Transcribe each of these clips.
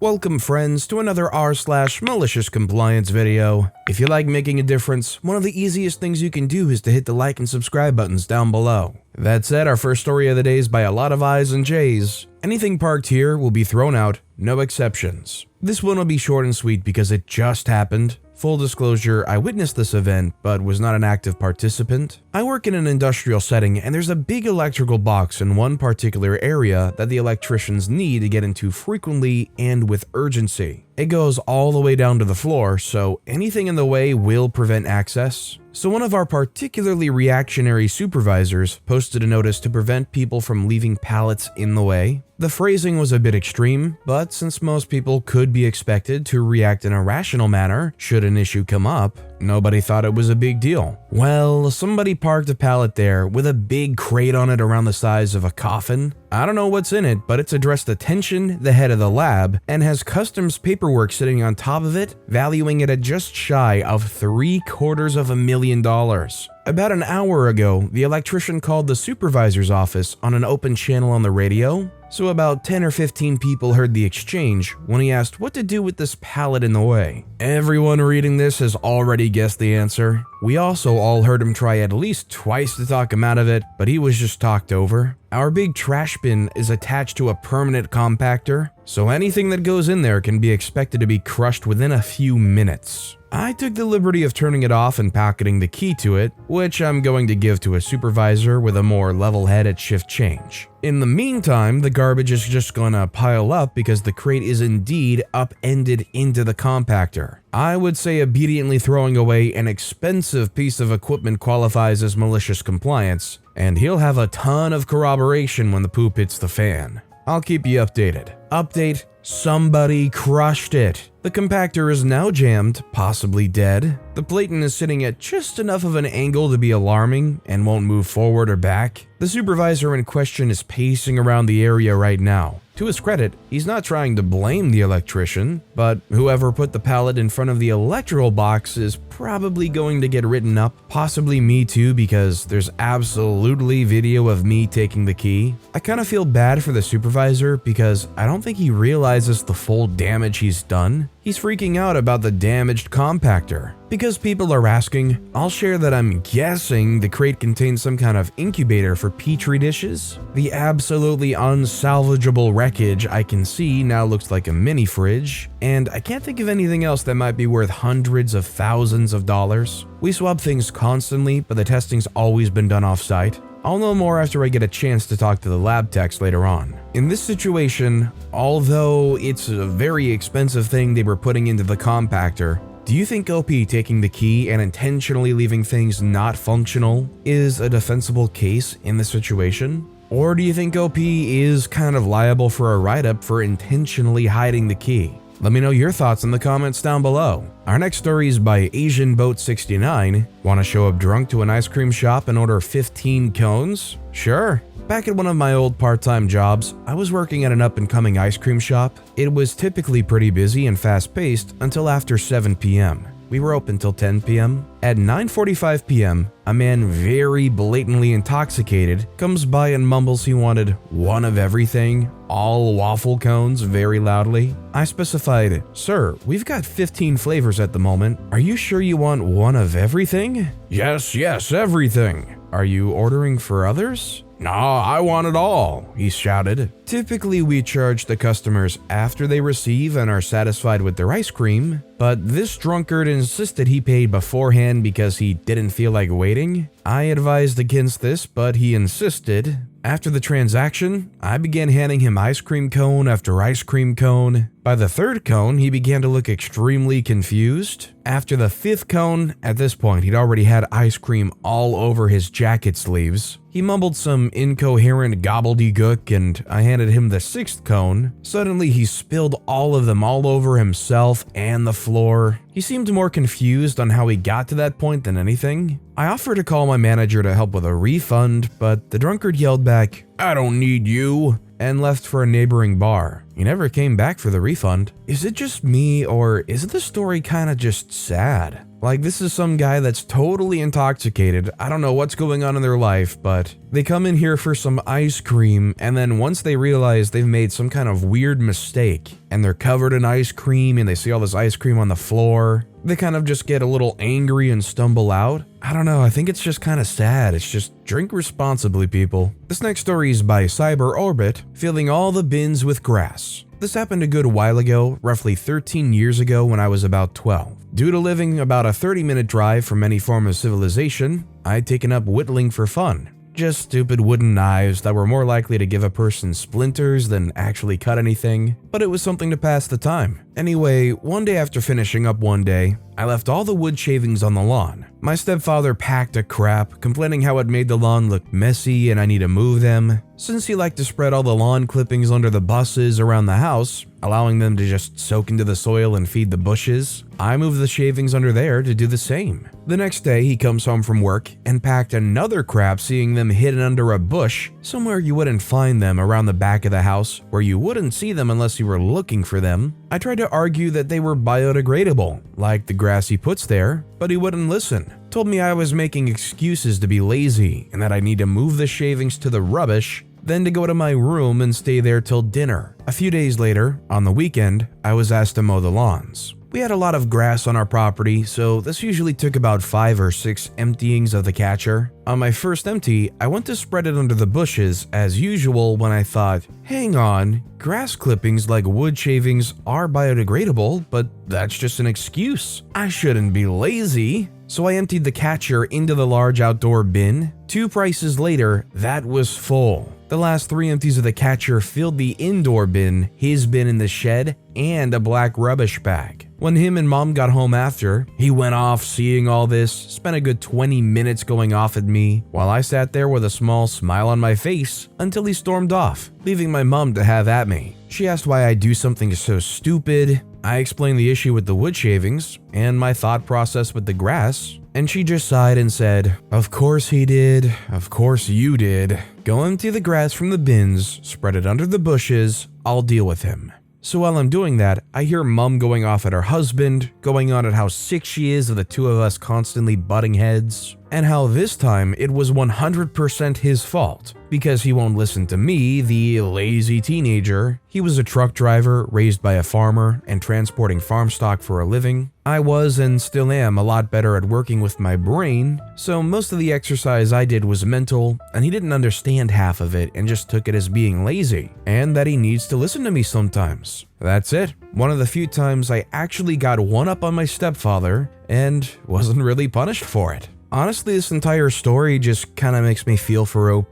Welcome friends to another r/MaliciousCompliance video. If you like making a difference, one of the easiest things you can do is to hit the like and subscribe buttons down below. That said, our first story of the day is by a lot of I's and J's. Anything parked here will be thrown out, no exceptions. This one will be short and sweet because it just happened. Full disclosure, I witnessed this event, but was not an active participant. I work in an industrial setting, and there's a big electrical box in one particular area that the electricians need to get into frequently and with urgency. It goes all the way down to the floor, so anything in the way will prevent access. So one of our particularly reactionary supervisors posted a notice to prevent people from leaving pallets in the way. The phrasing was a bit extreme, but since most people could be expected to react in a rational manner should an issue come up, nobody thought it was a big deal. Well, somebody parked a pallet there with a big crate on it around the size of a coffin. I don't know what's in it, but it's addressed attention, the head of the lab, and has customs paperwork sitting on top of it, valuing it at just shy of $750,000. About an hour ago, the electrician called the supervisor's office on an open channel on the radio, so about 10 or 15 people heard the exchange when he asked what to do with this pallet in the way. Everyone reading this has already guessed the answer. We also all heard him try at least twice to talk him out of it, but he was just talked over. Our big trash bin is attached to a permanent compactor, so anything that goes in there can be expected to be crushed within a few minutes. I took the liberty of turning it off and pocketing the key to it, which I'm going to give to a supervisor with a more level head at shift change. In the meantime, the garbage is just gonna pile up because the crate is indeed upended into the compactor. I would say obediently throwing away an expensive piece of equipment qualifies as malicious compliance, and he'll have a ton of corroboration when the poop hits the fan. I'll keep you updated. Update: somebody crushed it. The compactor is now jammed, possibly dead. The platen is sitting at just enough of an angle to be alarming and won't move forward or back. The supervisor in question is pacing around the area right now. To his credit, he's not trying to blame the electrician, but whoever put the pallet in front of the electrical box is probably going to get written up, possibly me too, because there's absolutely video of me taking the key. I kind of feel bad for the supervisor because I don't think he realizes the full damage he's done. He's freaking out about the damaged compactor. Because people are asking, I'll share that I'm guessing the crate contains some kind of incubator for petri dishes. The absolutely unsalvageable wreckage I can see now looks like a mini fridge, and I can't think of anything else that might be worth hundreds of thousands of dollars. We swap things constantly, but the testing's always been done off-site. I'll know more after I get a chance to talk to the lab techs later on. In this situation, although it's a very expensive thing they were putting into the compactor, do you think OP taking the key and intentionally leaving things not functional is a defensible case in this situation? Or do you think OP is kind of liable for a write-up for intentionally hiding the key? Let me know your thoughts in the comments down below. Our next story is by AsianBoat69. Want to show up drunk to an ice cream shop and order 15 cones? Sure. Back at one of my old part-time jobs, I was working at an up-and-coming ice cream shop. It was typically pretty busy and fast-paced until after 7 p.m. We were open till 10 p.m. At 9:45 p.m., a man very blatantly intoxicated comes by and mumbles he wanted one of everything, all waffle cones, very loudly. I specified, "Sir, we've got 15 flavors at the moment. Are you sure you want one of everything?" Yes, everything." "Are you ordering for others?" "Nah, I want it all," he shouted. Typically, we charge the customers after they receive and are satisfied with their ice cream, but this drunkard insisted he paid beforehand because he didn't feel like waiting. I advised against this, but he insisted. After the transaction, I began handing him ice cream cone after ice cream cone. By the third cone, he began to look extremely confused. After the fifth cone, at this point he'd already had ice cream all over his jacket sleeves. He mumbled some incoherent gobbledygook and I handed him the sixth cone. Suddenly he spilled all of them all over himself and the floor. He seemed more confused on how he got to that point than anything. I offered to call my manager to help with a refund, but the drunkard yelled back, "I don't need you," and left for a neighboring bar. He never came back for the refund. Is it just me, or is the story kinda just sad? Like, this is some guy that's totally intoxicated. I don't know what's going on in their life, but they come in here for some ice cream, and then once they realize they've made some kind of weird mistake, and they're covered in ice cream, and they see all this ice cream on the floor, they kind of just get a little angry and stumble out. I don't know, I think it's just kind of sad. It's just drink responsibly, people. This next story is by Cyber Orbit, filling all the bins with grass. This happened a good while ago, roughly 13 years ago when I was about 12. Due to living about a 30-minute drive from any form of civilization, I'd taken up whittling for fun. Just stupid wooden knives that were more likely to give a person splinters than actually cut anything, but it was something to pass the time. Anyway, one day after finishing up one day, I left all the wood shavings on the lawn. My stepfather packed a crap, complaining how it made the lawn look messy and I need to move them. Since he liked to spread all the lawn clippings under the buses around the house, allowing them to just soak into the soil and feed the bushes, I moved the shavings under there to do the same. The next day, he comes home from work and packed another crap, seeing them hidden under a bush, somewhere you wouldn't find them around the back of the house, where you wouldn't see them unless you were looking for them. I tried to argue that they were biodegradable, like the grass he puts there, but he wouldn't listen. Told me I was making excuses to be lazy and that I need to move the shavings to the rubbish, then to go to my room and stay there till dinner. A few days later, on the weekend, I was asked to mow the lawns. We had a lot of grass on our property, so this usually took about 5 or 6 emptyings of the catcher. On my first empty, I went to spread it under the bushes as usual when I thought, hang on, grass clippings like wood shavings are biodegradable, but that's just an excuse. I shouldn't be lazy. So I emptied the catcher into the large outdoor bin. 2 prices later, that was full. The last 3 empties of the catcher filled the indoor bin, his bin in the shed, and a black rubbish bag. When him and mom got home after, he went off seeing all this, spent a good 20 minutes going off at me, while I sat there with a small smile on my face until he stormed off, leaving my mom to have at me. She asked why I do something so stupid. I explained the issue with the wood shavings and my thought process with the grass, and she just sighed and said, "Of course he did, of course you did. Go empty the grass from the bins, spread it under the bushes, I'll deal with him." So while I'm doing that, I hear mom going off at her husband, going on at how sick she is of the two of us constantly butting heads, and how this time it was 100% his fault, because he won't listen to me, the lazy teenager. He was a truck driver, raised by a farmer, and transporting farm stock for a living. I was and still am a lot better at working with my brain, so most of the exercise I did was mental, and he didn't understand half of it and just took it as being lazy, and that he needs to listen to me sometimes. That's it. One of the few times I actually got one up on my stepfather and wasn't really punished for it. Honestly, this entire story just kind of makes me feel for OP.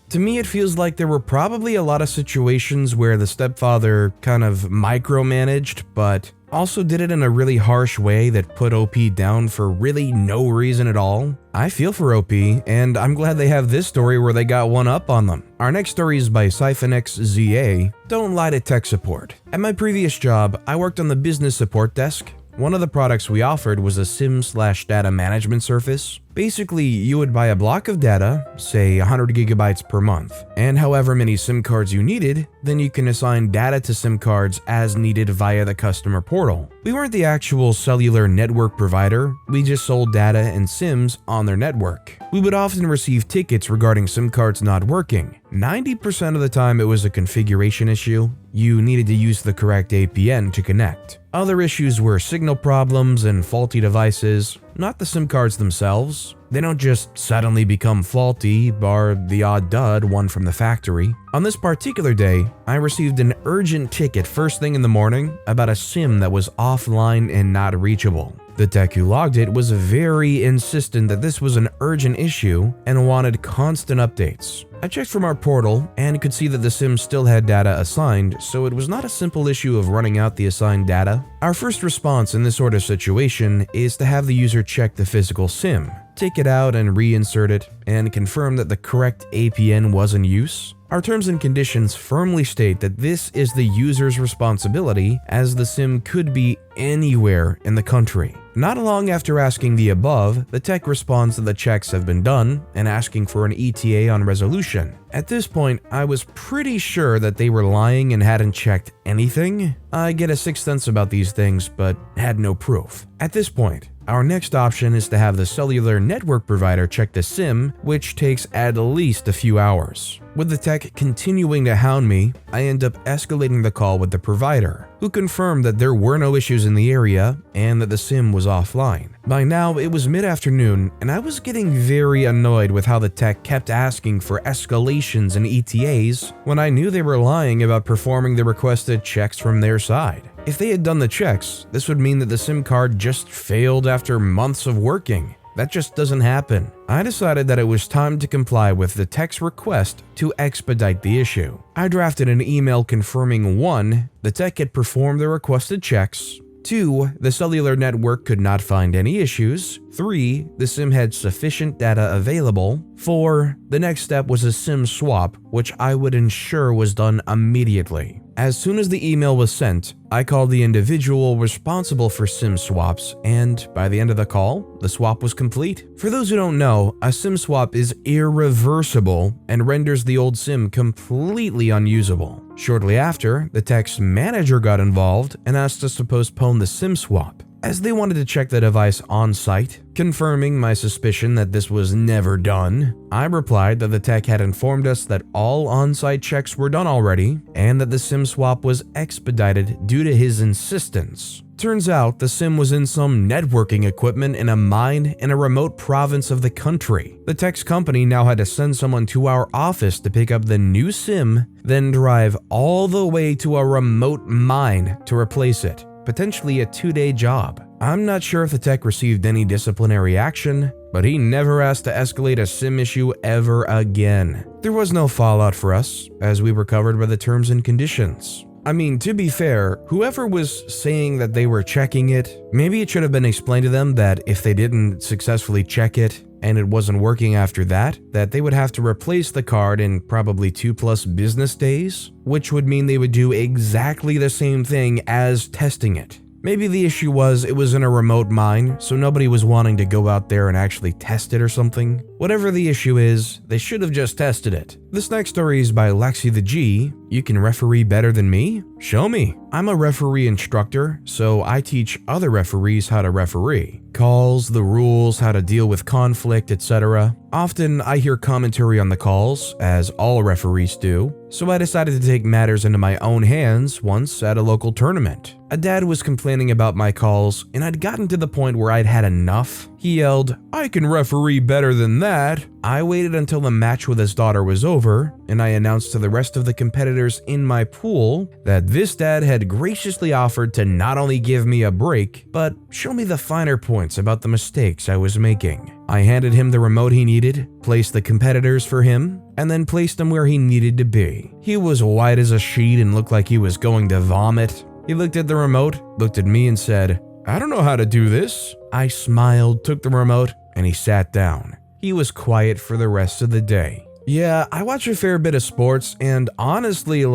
To me, it feels like there were probably a lot of situations where the stepfather kind of micromanaged, but also did it in a really harsh way that put OP down for really no reason at all. I feel for OP, and I'm glad they have this story where they got one up on them. Our next story is by SiphonXZA. Don't lie to tech support. At my previous job, I worked on the business support desk. One of the products we offered was a SIM/data management service. Basically, you would buy a block of data, say 100 gigabytes per month, and however many SIM cards you needed, then you can assign data to SIM cards as needed via the customer portal. We weren't the actual cellular network provider, we just sold data and SIMs on their network. We would often receive tickets regarding SIM cards not working. 90% of the time it was a configuration issue. You needed to use the correct APN to connect. Other issues were signal problems and faulty devices, not the SIM cards themselves. They don't just suddenly become faulty, bar the odd dud one from the factory. On this particular day, I received an urgent ticket first thing in the morning about a SIM that was offline and not reachable. The tech who logged it was very insistent that this was an urgent issue and wanted constant updates. I checked from our portal and could see that the SIM still had data assigned, so it was not a simple issue of running out the assigned data. Our first response in this sort of situation is to have the user check the physical SIM, take it out and reinsert it, and confirm that the correct APN was in use. Our terms and conditions firmly state that this is the user's responsibility, as the SIM could be anywhere in the country. Not long after asking the above, the tech responds that the checks have been done and asking for an ETA on resolution. At this point, I was pretty sure that they were lying and hadn't checked anything. I get a sixth sense about these things, but had no proof. At this point, our next option is to have the cellular network provider check the SIM, which takes at least a few hours. With the tech continuing to hound me, I end up escalating the call with the provider, who confirmed that there were no issues in the area and that the SIM was offline. By now, it was mid-afternoon, and I was getting very annoyed with how the tech kept asking for escalations and ETAs when I knew they were lying about performing the requested checks from their side. If they had done the checks, this would mean that the SIM card just failed after months of working. That just doesn't happen. I decided that it was time to comply with the tech's request to expedite the issue. I drafted an email confirming 1. The tech had performed the requested checks, 2. The cellular network could not find any issues, 3. The SIM had sufficient data available, 4. The next step was a SIM swap, which I would ensure was done immediately. As soon as the email was sent, I called the individual responsible for SIM swaps, and by the end of the call, the swap was complete. For those who don't know, a SIM swap is irreversible and renders the old SIM completely unusable. Shortly after, the tech's manager got involved and asked us to postpone the SIM swap, as they wanted to check the device on site. Confirming my suspicion that this was never done, I replied that the tech had informed us that all on-site checks were done already and that the SIM swap was expedited due to his insistence. Turns out the SIM was in some networking equipment in a mine in a remote province of the country. The tech's company now had to send someone to our office to pick up the new SIM, then drive all the way to a remote mine to replace it. Potentially a 2-day job. I'm not sure if the tech received any disciplinary action, but he never asked to escalate a SIM issue ever again. There was no fallout for us, as we were covered by the terms and conditions. I mean, to be fair, whoever was saying that they were checking it, maybe it should have been explained to them that if they didn't successfully check it and it wasn't working after that they would have to replace the card in probably 2+ business days, which would mean they would do exactly the same thing as testing it. Maybe the issue was it was in a remote mine, so nobody was wanting to go out there and actually test it or something. Whatever the issue is, they should have just tested it. This next story is by Lexi the G. You can referee better than me? Show me. I'm a referee instructor, so I teach other referees how to referee. Calls, the rules, how to deal with conflict, etc. Often I hear commentary on the calls, as all referees do, so I decided to take matters into my own hands once at a local tournament. A dad was complaining about my calls, and I'd gotten to the point where I'd had enough. He yelled, "I can referee better than that." I waited until the match with his daughter was over, and I announced to the rest of the competitors in my pool that this dad had graciously offered to not only give me a break, but show me the finer points about the mistakes I was making. I handed him the remote he needed, placed the competitors for him, and then placed him where he needed to be. He was white as a sheet and looked like he was going to vomit. He looked at the remote, looked at me and said, "I don't know how to do this." I smiled, took the remote, and he sat down. He was quiet for the rest of the day. Yeah, I watch a fair bit of sports, and honestly,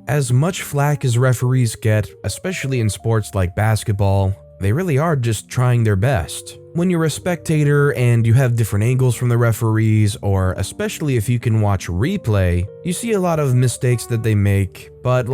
as much flack as referees get, especially in sports like basketball, they really are just trying their best. When you're a spectator and you have different angles from the referees, or especially if you can watch replay, you see a lot of mistakes that they make, but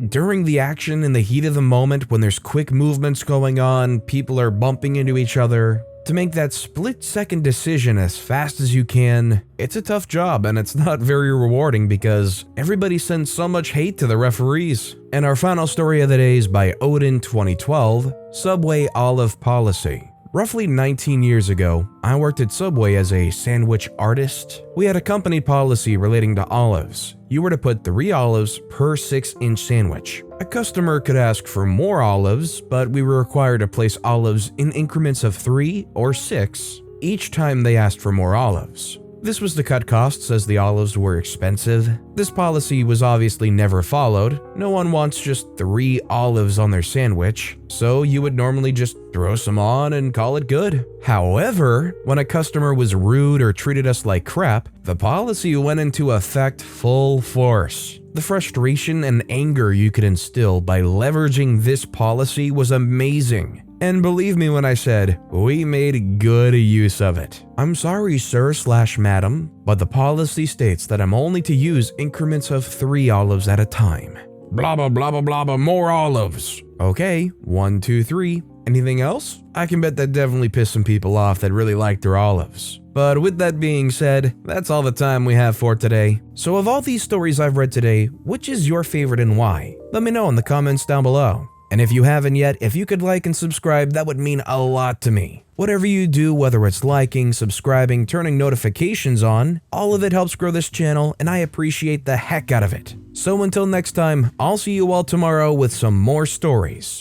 during the action, in the heat of the moment, when there's quick movements going on, people are bumping into each other, to make that split-second decision as fast as you can, it's a tough job and it's not very rewarding because everybody sends so much hate to the referees. And our final story of the day is by Odin 2012, Subway Olive Policy. Roughly 19 years ago, I worked at Subway as a sandwich artist. We had a company policy relating to olives. You were to put 3 olives per 6-inch sandwich. A customer could ask for more olives, but we were required to place olives in increments of 3 or 6 each time they asked for more olives. This was to cut costs as the olives were expensive. This policy was obviously never followed. No one wants just 3 olives on their sandwich, so you would normally just throw some on and call it good. However, when a customer was rude or treated us like crap, the policy went into effect full force. The frustration and anger you could instill by leveraging this policy was amazing. And believe me when I said, we made good use of it. I'm sorry, sir/madam, but the policy states that I'm only to use increments of 3 olives at a time. Blah, blah, blah, blah, blah, blah, more olives. Okay, 1, 2, 3. Anything else? I can bet that definitely pissed some people off that really liked their olives. But with that being said, that's all the time we have for today. So of all these stories I've read today, which is your favorite and why? Let me know in the comments down below. And if you haven't yet, if you could like and subscribe, that would mean a lot to me. Whatever you do, whether it's liking, subscribing, turning notifications on, all of it helps grow this channel and I appreciate the heck out of it. So until next time, I'll see you all tomorrow with some more stories.